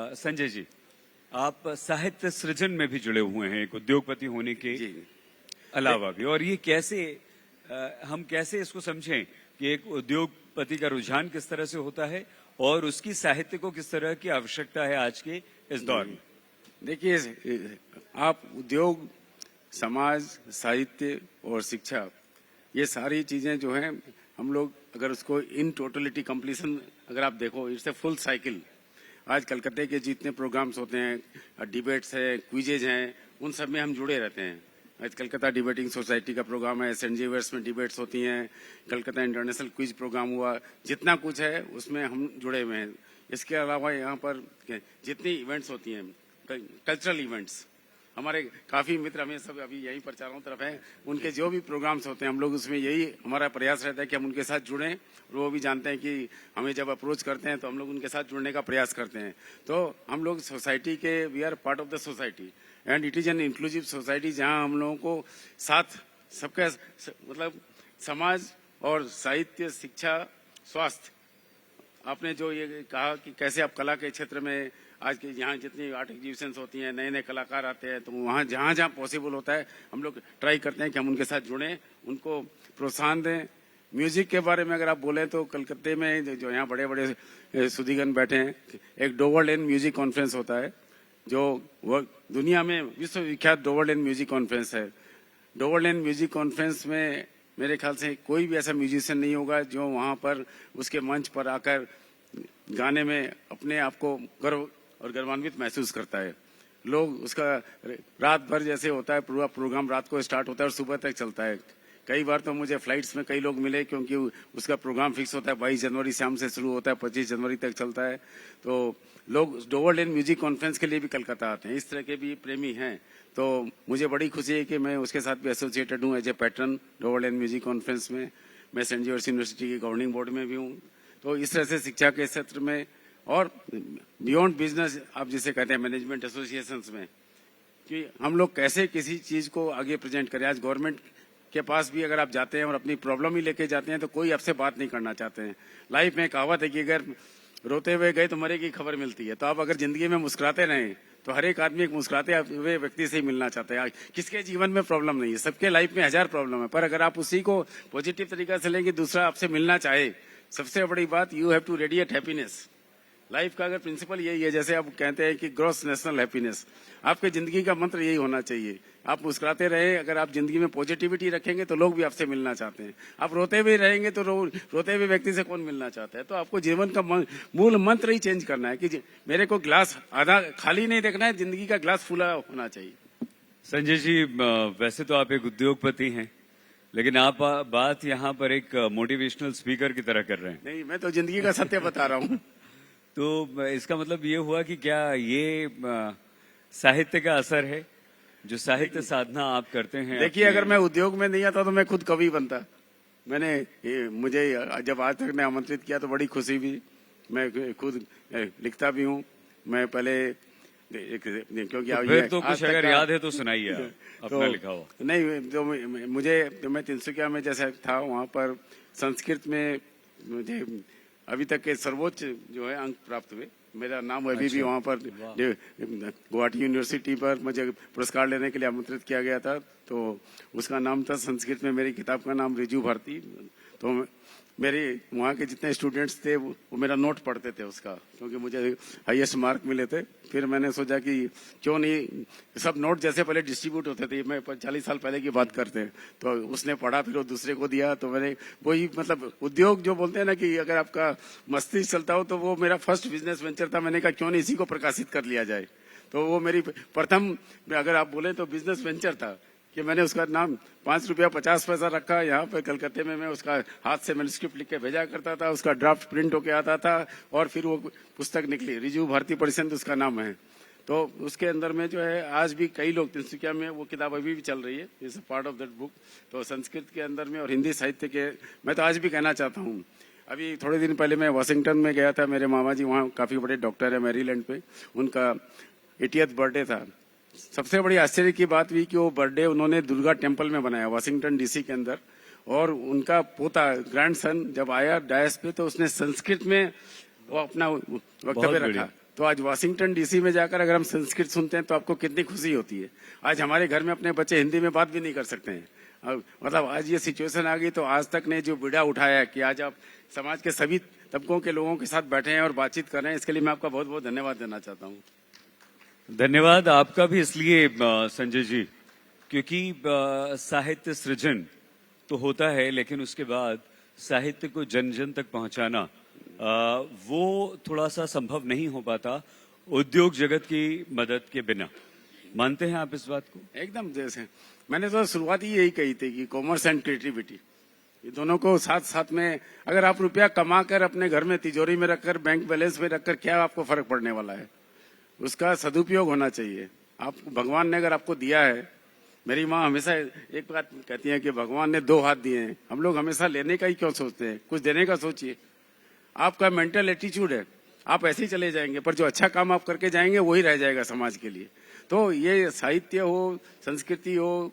संजय जी, आप साहित्य सृजन में भी जुड़े हुए हैं, एक उद्योगपति होने के अलावा भी, और ये कैसे हम कैसे इसको समझें कि एक उद्योगपति का रुझान किस तरह से होता है और उसकी साहित्य को किस तरह की आवश्यकता है आज के इस दौर में? देखिए, आप उद्योग, समाज, साहित्य और शिक्षा, ये सारी चीजें जो हैं, हम लोग अगर उसको इन टोटलिटी कंप्लीशन अगर आप देखो, इट्स ए फुल साइकिल। आज कलकत्ते के जितने प्रोग्राम्स होते हैं, डिबेट्स है, क्विजेज हैं, उन सब में हम जुड़े रहते हैं। आज कलकत्ता डिबेटिंग सोसाइटी का प्रोग्राम है, सेंट जेवियर्स में डिबेट्स होती हैं, कलकत्ता इंटरनेशनल क्विज प्रोग्राम हुआ, जितना कुछ है उसमें हम जुड़े हुए हैं। इसके अलावा यहाँ पर जितनी इवेंट्स होती हैं, कल्चरल इवेंट्स, हमारे काफी मित्र हमें सब अभी यहीं पर चारों तरफ हैं, उनके जो भी प्रोग्राम्स होते हैं, हम लोग उसमें यही हमारा प्रयास रहता है कि हम उनके साथ जुड़ें, और वो भी जानते हैं कि हमें जब अप्रोच करते हैं तो हम लोग उनके साथ जुड़ने का प्रयास करते हैं। तो हम लोग सोसाइटी के, we are part of the society and it is an inclusive society, जहां हम लोगों को साथ सबका मतलब समाज और साहित्य, शिक्षा, स्वास्थ्य, आपने जो ये कहा कि कैसे आप कला के क्षेत्र में आज के यहाँ जितनी आर्ट एग्जीबिशंस होती हैं, नए नए कलाकार आते हैं, तो वहाँ जहाँ जहाँ पॉसिबल होता है हम लोग ट्राई करते हैं कि हम उनके साथ जुड़ें, उनको प्रोत्साहन दें। म्यूजिक के बारे में अगर आप बोलें तो कलकत्ते में जो यहाँ बड़े बड़े सुधीगण बैठे हैं, एक डोवरलेन म्यूजिक कॉन्फ्रेंस होता है, जो दुनिया में विश्वविख्यात डोवरलेन म्यूजिक कॉन्फ्रेंस है। डोवरलेन म्यूजिक कॉन्फ्रेंस में मेरे ख्याल से कोई भी ऐसा म्यूजिशियन नहीं होगा जो वहाँ पर उसके मंच पर आकर गाने में अपने आप को गर्व और गर्वान्वित महसूस करता है। लोग उसका रात भर जैसे होता है, पूरा प्रोग्राम रात को स्टार्ट होता है और सुबह तक चलता है। कई बार तो मुझे फ्लाइट्स में कई लोग मिले, क्योंकि उसका प्रोग्राम फिक्स होता है 22 जनवरी शाम से शुरू होता है, 25 जनवरी तक चलता है। तो लोग डोवरलेन म्यूजिक कॉन्फ्रेंस के लिए भी कलकत्ता आते हैं, इस तरह के भी प्रेमी हैं। तो मुझे बड़ी खुशी है कि मैं उसके साथ भी एसोसिएटेड हूँ as a patron Dover Lane music conference में। मैं सेंट जेवियर्स यूनिवर्सिटी के गवर्निंग बोर्ड में भी हूँ। तो इस तरह से शिक्षा के क्षेत्र में और बियॉन्ड बिजनेस, आप जिसे कहते हैं मैनेजमेंट एसोसिएशंस में, कि हम लोग कैसे किसी चीज को आगे प्रेजेंट करें। आज गवर्नमेंट के पास भी अगर आप जाते हैं और अपनी प्रॉब्लम ही लेके जाते हैं तो कोई आपसे बात नहीं करना चाहते हैं। लाइफ में कहावत है कि अगर रोते हुए गए तो मरे की खबर मिलती है। तो आप अगर जिंदगी में मुस्कुराते रहें तो हर एक आदमी एक मुस्कुराते हुए व्यक्ति से ही मिलना चाहता है। किसके जीवन में प्रॉब्लम नहीं है, सबके लाइफ में 1000 प्रॉब्लम है, पर अगर आप उसी को पॉजिटिव तरीका से लेंगे, दूसरा आपसे मिलना चाहे, सबसे बड़ी बात, you have to radiate happiness. Life का अगर प्रिंसिपल यही है, जैसे आप कहते हैं कि ग्रॉस नेशनल हैप्पीनेस, आपके जिंदगी का मंत्र यही होना चाहिए। आप मुस्कुराते रहे, अगर आप जिंदगी में पॉजिटिविटी रखेंगे तो लोग भी आपसे मिलना चाहते हैं। आप रोते हुए रहेंगे तो रोते हुए व्यक्ति से कौन मिलना चाहता है। तो आपको जीवन का मूल मंत्र ही चेंज करना है कि मेरे को ग्लास आधा खाली नहीं देखना है, जिंदगी का ग्लास फुला होना चाहिए। संजय जी, वैसे तो आप एक उद्योगपति हैं, लेकिन आप बात यहाँ पर एक मोटिवेशनल स्पीकर की तरह कर रहे हैं। नहीं, मैं तो जिंदगी का सत्य बता रहा हूँ। तो इसका मतलब ये हुआ कि क्या ये साहित्य का असर है, जो साहित्य साधना आप करते हैं? देखिए, अगर मैं उद्योग में नहीं आता तो मैं खुद कवि बनता। मुझे जब आज तक ने आमंत्रित किया तो बड़ी खुशी हुई। मैं खुद लिखता भी हूँ। मैं पहले क्योंकि तो फिर तो कुछ अगर याद है तो सुनाइए अपना लिखा हुआ। नहीं, तो मैं तिनसुकिया में जैसा था, वहाँ पर संस्कृत में मुझे अभी तक के सर्वोच्च जो है अंक प्राप्त हुए। मेरा नाम अभी भी वहाँ पर गुवाहाटी यूनिवर्सिटी पर मुझे पुरस्कार लेने के लिए आमंत्रित किया गया था। तो उसका नाम था, संस्कृत में मेरी किताब का नाम रिजु भारती। तो मेरे वहाँ के जितने स्टूडेंट्स थे वो मेरा नोट पढ़ते थे उसका, क्योंकि मुझे हाईएस्ट मार्क मिले थे। फिर मैंने सोचा कि क्यों नहीं, सब नोट जैसे पहले डिस्ट्रीब्यूट होते थे, मैं 40 साल पहले की बात करते हैं, तो उसने पढ़ा, फिर वो दूसरे को दिया। तो मैंने वही, मतलब उद्योग जो बोलते हैं ना कि अगर आपका मस्तिष्क चलता हो, तो वो मेरा फर्स्ट बिजनेस वेंचर था। मैंने कहा क्यों नहीं इसी को प्रकाशित कर लिया जाए। तो वो मेरी प्रथम, अगर आप बोले तो बिजनेस वेंचर था, कि मैंने उसका नाम 5 रुपया 50 पैसा रखा। यहाँ पे कलकत्ते में मैं उसका हाथ से मैन्युस्क्रिप्ट लिख के भेजा करता था, उसका ड्राफ्ट प्रिंट होके आता था, और फिर वो पुस्तक निकली, रिजु भारती परिषद उसका नाम है। तो उसके अंदर में जो है, आज भी कई लोग, तिनसुकिया में वो किताब अभी भी चल रही है, is a part of that book. तो संस्कृत के अंदर में और हिंदी साहित्य के, मैं तो आज भी कहना चाहता हूँ। अभी थोड़े दिन पहले मैं वाशिंगटन में गया था, मेरे मामा जी वहाँ काफी बड़े डॉक्टर है मैरीलैंड पे, उनका 80th बर्थडे था। सबसे बड़ी आश्चर्य की बात हुई कि वो बर्थडे उन्होंने दुर्गा टेम्पल में बनाया, वाशिंगटन डीसी के अंदर। और उनका पोता, ग्रैंडसन, जब आया डायस पे तो उसने संस्कृत में वो अपना वक्तव्य रखा। तो आज वॉशिंगटन डीसी में जाकर अगर हम संस्कृत सुनते हैं तो आपको कितनी खुशी होती है। आज हमारे घर में अपने बच्चे हिंदी में बात भी नहीं कर सकते हैं। मतलब आज ये सिचुएशन आ गई, तो आज तक ने जो बीड़ा उठाया है कि आज आप समाज के सभी तबकों के लोगों के साथ बैठे हैं और बातचीत कर रहे हैं, इसके लिए मैं आपका बहुत बहुत धन्यवाद देना चाहता हूँ। धन्यवाद आपका भी इसलिए संजय जी, क्योंकि साहित्य सृजन तो होता है, लेकिन उसके बाद साहित्य को जन जन तक पहुंचाना वो थोड़ा सा संभव नहीं हो पाता उद्योग जगत की मदद के बिना। मानते हैं आप इस बात को? एकदम। जैसे मैंने तो शुरुआत ही यही कही थी कि कॉमर्स एंड क्रिएटिविटी, ये दोनों को साथ साथ में, अगर आप रुपया कमा कर अपने घर में तिजोरी में रखकर, बैंक बैलेंस में रखकर, क्या आपको फर्क पड़ने वाला है? उसका सदुपयोग होना चाहिए। आप भगवान ने अगर आपको दिया है, मेरी माँ हमेशा एक बात कहती है कि भगवान ने 2 हाथ दिए हैं, हम लोग हमेशा लेने का ही क्यों सोचते हैं, कुछ देने का सोचिए। आपका मेंटल एटीट्यूड है, आप ऐसे ही चले जाएंगे, पर जो अच्छा काम आप करके जाएंगे वही रह जाएगा समाज के लिए। तो ये साहित्य हो, संस्कृति हो,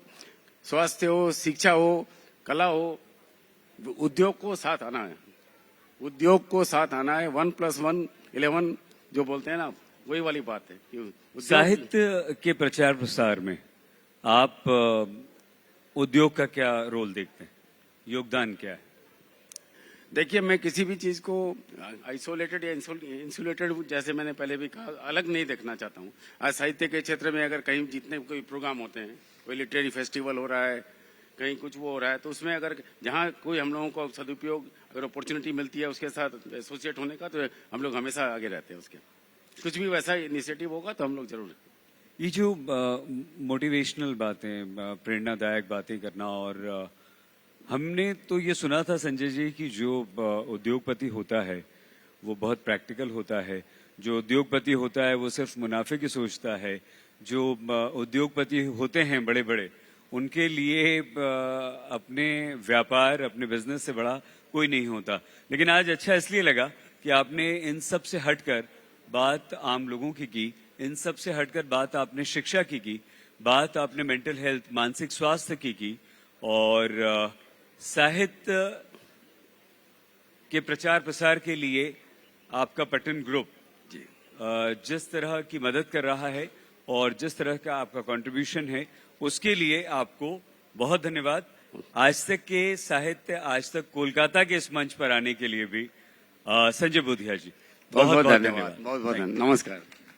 स्वास्थ्य हो, शिक्षा हो, कला हो, उद्योग को साथ आना है। उद्योग को साथ आना है। 1+1 11 जो बोलते हैं ना, वही वाली बात है। साहित्य के प्रचार प्रसार में आप उद्योग का क्या रोल देखते हैं, योगदान क्या है? देखिए, मैं किसी भी चीज को आइसोलेटेड या इंसुलेटेड, जैसे मैंने पहले भी कहा, अलग नहीं देखना चाहता हूँ। आज साहित्य के क्षेत्र में अगर कहीं जितने कोई प्रोग्राम होते हैं, कोई लिटरेरी फेस्टिवल हो रहा है, कहीं कुछ वो हो रहा है, तो उसमें अगर जहाँ कोई हम लोगों को सदुपयोग, अगर अपॉर्चुनिटी मिलती है उसके साथ एसोसिएट होने का, तो हम लोग हमेशा आगे रहते हैं। उसके कुछ भी वैसा इनिशिएटिव होगा तो हम लोग जरूर। ये जो मोटिवेशनल बातें, प्रेरणादायक बातें करना, और हमने तो ये सुना था संजय जी कि जो उद्योगपति होता है वो बहुत प्रैक्टिकल होता है, जो उद्योगपति होता है वो सिर्फ मुनाफे की सोचता है, जो उद्योगपति होते हैं बड़े बड़े, उनके लिए अपने व्यापार, अपने बिजनेस से बड़ा कोई नहीं होता। लेकिन आज अच्छा इसलिए लगा कि आपने इन सब से हटकर बात आम लोगों की, इन सब से हटकर बात आपने शिक्षा की, बात आपने मेंटल हेल्थ, मानसिक स्वास्थ्य की, और साहित्य के प्रचार प्रसार के लिए आपका पठन ग्रुप जिस तरह की मदद कर रहा है और जिस तरह का आपका कंट्रीब्यूशन है, उसके लिए आपको बहुत धन्यवाद। आज तक के साहित्य, आज तक कोलकाता के इस मंच पर आने के लिए भी संजय बुधिया जी बहुत बहुत धन्यवाद। बहुत बहुत नमस्कार।